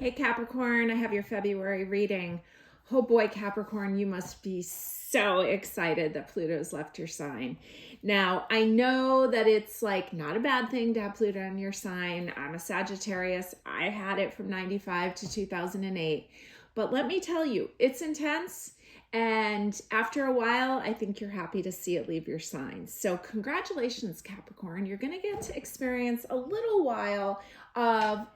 Hey Capricorn, I have your February reading. Oh boy, Capricorn, you must be so excited that Pluto's left your sign. Now, I know that it's like not a bad thing to have Pluto in your sign. I'm a Sagittarius. I had it from 95 to 2008. But let me tell you, it's intense. And after a while, I think you're happy to see it leave your sign. So congratulations, Capricorn. You're going to get to experience a little while of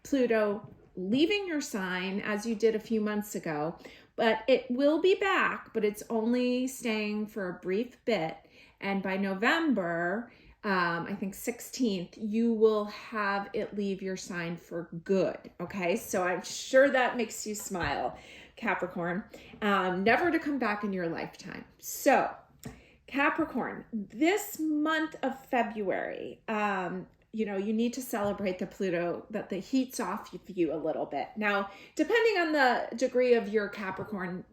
Pluto leaving your sign as you did a few months ago, but it will be back, but it's only staying for a brief bit. And by November, I think 16th, you will have it leave your sign for good. Okay, so I'm sure that makes you smile, Capricorn, never to come back in your lifetime. So Capricorn, this month of February, you need to celebrate the Pluto, that the heat's off of you a little bit. Now, depending on the degree of your Capricorn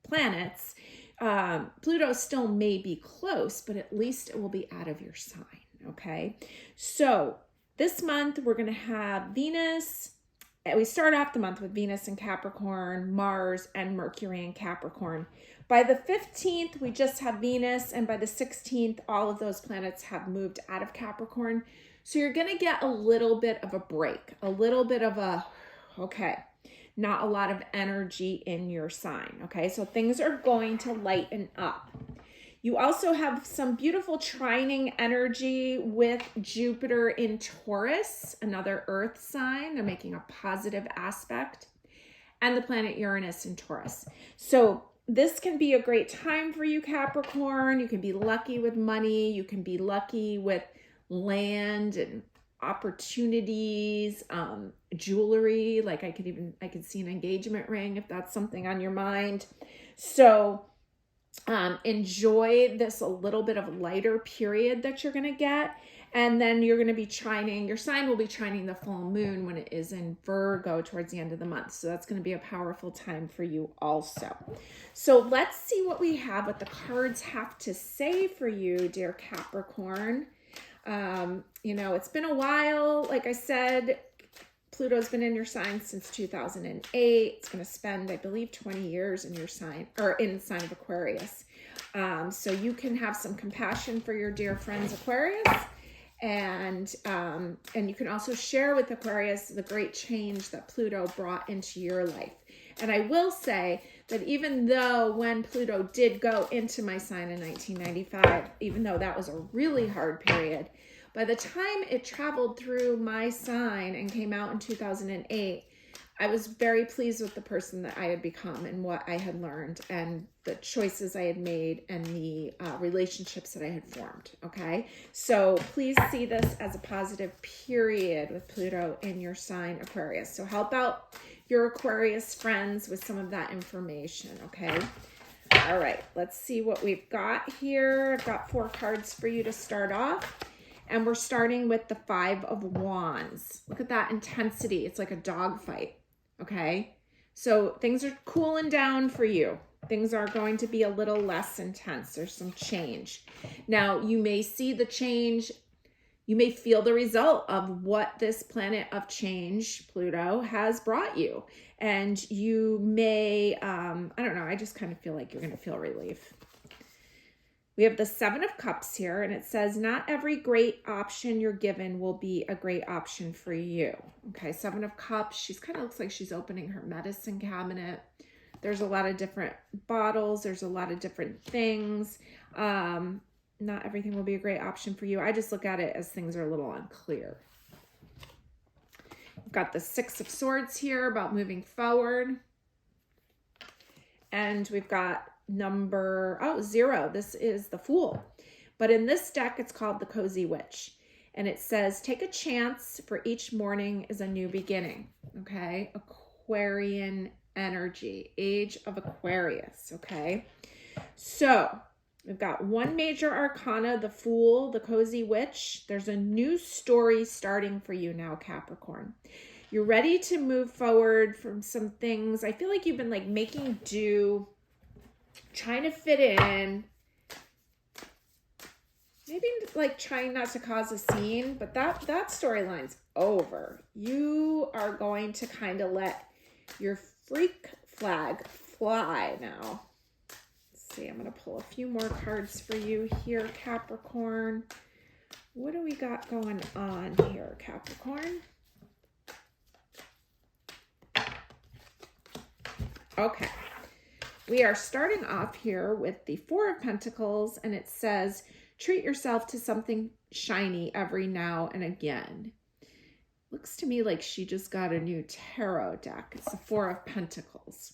planets, Pluto still may be close, but at least it will be out of your sign, okay? So this month, we're going to have Venus. We start off the month with Venus in Capricorn, Mars, and Mercury in Capricorn. By the 15th, we just have Venus, and by the 16th, all of those planets have moved out of Capricorn. So you're going to get a little bit of a break, a little bit of a, okay, not a lot of energy in your sign, okay? So things are going to lighten up. You also have some beautiful trining energy with Jupiter in Taurus, another earth sign. They're making a positive aspect, and the planet Uranus in Taurus. So this can be a great time for you, Capricorn. You can be lucky with money. You can be lucky with land and opportunities, jewelry. Like I could see an engagement ring if that's something on your mind. So enjoy this a little bit of lighter period that you're going to get. And then you're going to be trining, your sign will be trining the full moon when it is in Virgo towards the end of the month. So that's going to be a powerful time for you also. So let's see what the cards have to say for you, dear Capricorn. It's been a while. Like I said, Pluto's been in your sign since 2008. It's going to spend, I believe, 20 years in your sign, or in the sign of Aquarius. So you can have some compassion for your dear friends Aquarius, and you can also share with Aquarius the great change that Pluto brought into your life. And I will say that even though when Pluto did go into my sign in 1995, even though that was a really hard period, by the time it traveled through my sign and came out in 2008, I was very pleased with the person that I had become and what I had learned and the choices I had made and the relationships that I had formed, okay? So please see this as a positive period with Pluto in your sign, Aquarius. So help out your Aquarius friends with some of that information, okay? All right, let's see what we've got here. I've got 4 cards for you to start off. And we're starting with the 5 of Wands. Look at that intensity. It's like a dog fight, okay? So things are cooling down for you. Things are going to be a little less intense. There's some change. Now, you may see the change. You may feel the result of what this planet of change, Pluto, has brought you. And you may, I don't know, I just kind of feel like you're going to feel relief. We have the 7 of Cups here, and it says, not every great option you're given will be a great option for you. Okay, 7 of Cups, she's kind of looks like she's opening her medicine cabinet. There's a lot of different bottles. There's a lot of different things. Not everything will be a great option for you. I just look at it as things are a little unclear. We've got the 6 of Swords here about moving forward. And we've got number 0. This is the Fool. But in this deck, it's called the Cozy Witch. And it says, take a chance, for each morning is a new beginning. Okay? Aquarian energy. Age of Aquarius. Okay? So we've got 1 major arcana, the Fool, the Cozy Witch. There's a new story starting for you now, Capricorn. You're ready to move forward from some things. I feel like you've been like making do, trying to fit in. maybe like trying not to cause a scene, but that storyline's over. You are going to kind of let your freak flag fly now. Let's see, I'm going to pull a few more cards for you here, Capricorn. What do we got going on here, Capricorn? Okay. We are starting off here with the Four of Pentacles, and it says, treat yourself to something shiny every now and again. Looks to me like she just got a new tarot deck. It's the Four of Pentacles.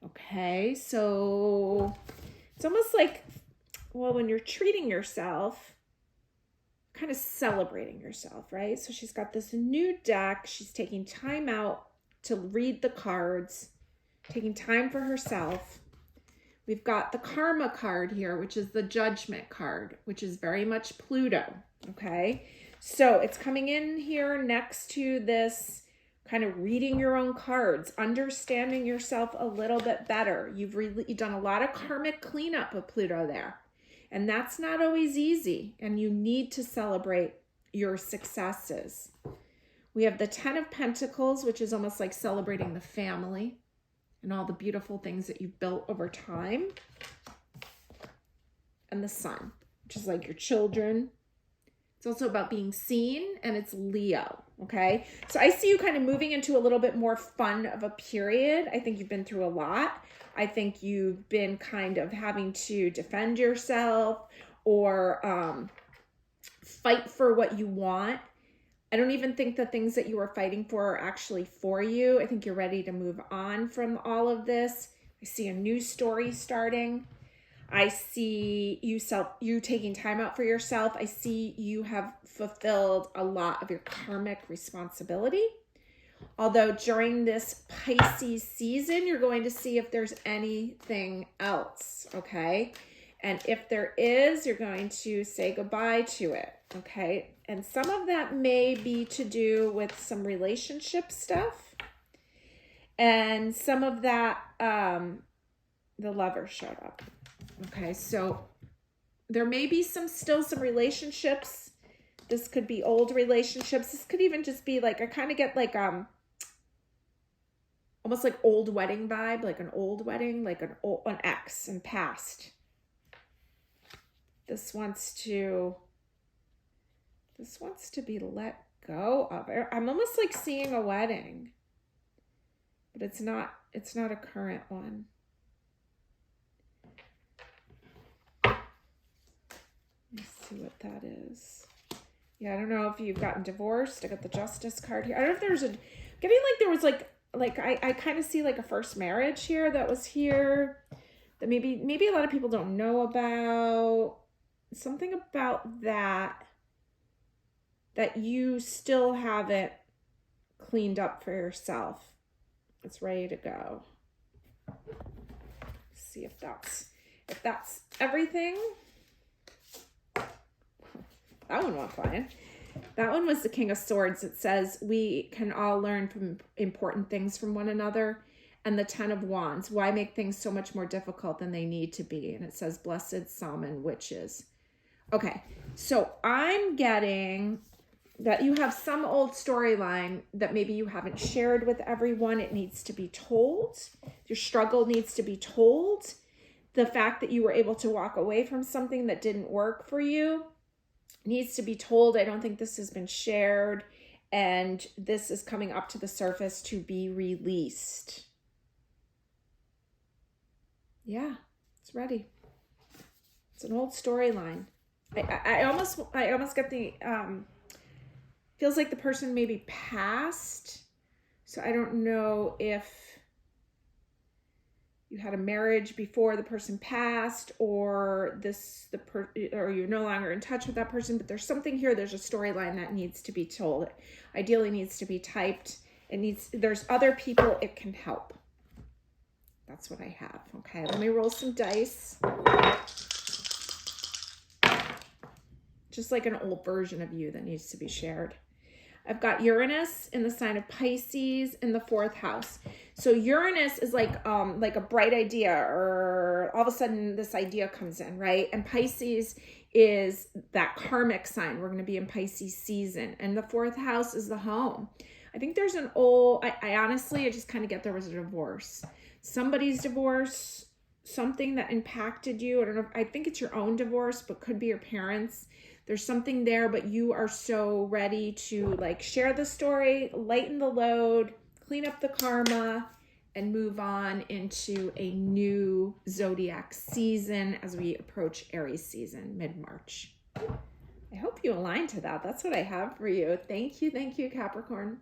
Okay, so it's almost like, well, when you're treating yourself, kind of celebrating yourself, right? So she's got this new deck. She's taking time out to read the cards, taking time for herself. We've got the Karma card here, which is the Judgment card, which is very much Pluto, okay? So it's coming in here next to this kind of reading your own cards, understanding yourself a little bit better. You've done a lot of karmic cleanup with Pluto there, and that's not always easy, and you need to celebrate your successes. We have the Ten of Pentacles, which is almost like celebrating the family and all the beautiful things that you've built over time. And the Sun, which is like your children. It's also about being seen, and it's Leo, okay? So I see you kind of moving into a little bit more fun of a period. I think you've been through a lot. I think you've been kind of having to defend yourself or fight for what you want. I don't even think the things that you were fighting for are actually for you. I think you're ready to move on from all of this. I see a new story starting. I see you taking time out for yourself. I see you have fulfilled a lot of your karmic responsibility. Although during this Pisces season, you're going to see if there's anything else, okay? And if there is, you're going to say goodbye to it, okay? And some of that may be to do with some relationship stuff. And some of that, the Lover showed up. Okay, so there may be still some relationships. This could be old relationships. This could even just be like, I kind of get like, almost like old wedding vibe, like an old wedding, like an ex and past. This wants to be let go of. I'm almost like seeing a wedding, but it's not a current one. Let me see what that is. Yeah, I don't know if you've gotten divorced. I got the Justice card here. I don't know if there's getting like there was like I kind of see like a first marriage here that was here that maybe a lot of people don't know about. Something about that you still haven't cleaned up for yourself. It's ready to go. Let's see if that's everything. That one went fine. That one was the King of Swords. It says we can all learn from important things from one another. And the Ten of Wands. Why make things so much more difficult than they need to be? And it says blessed salmon witches. Okay, so I'm getting that you have some old storyline that maybe you haven't shared with everyone. It needs to be told. Your struggle needs to be told. The fact that you were able to walk away from something that didn't work for you needs to be told. I don't think this has been shared, and this is coming up to the surface to be released. Yeah, it's ready. It's an old storyline. I almost get the feels like the person maybe passed. So I don't know if you had a marriage before the person passed, or or you're no longer in touch with that person, but there's something here. There's a storyline that needs to be told. It ideally needs to be typed. There's other people it can help. That's what I have. Okay, let me roll some dice. Just like an old version of you that needs to be shared. I've got Uranus in the sign of Pisces in the 4th house. So Uranus is like a bright idea, or all of a sudden this idea comes in, right? And Pisces is that karmic sign. We're going to be in Pisces season. And the 4th house is the home. I think there's an old, I honestly, I just kind of get there was a divorce. Somebody's divorce, something that impacted you. I don't know. I think it's your own divorce, but could be your parents. There's something there, but you are so ready to like share the story, lighten the load, clean up the karma, and move on into a new zodiac season as we approach Aries season, mid-March. I hope you align to that. That's what I have for you. Thank you, Capricorn.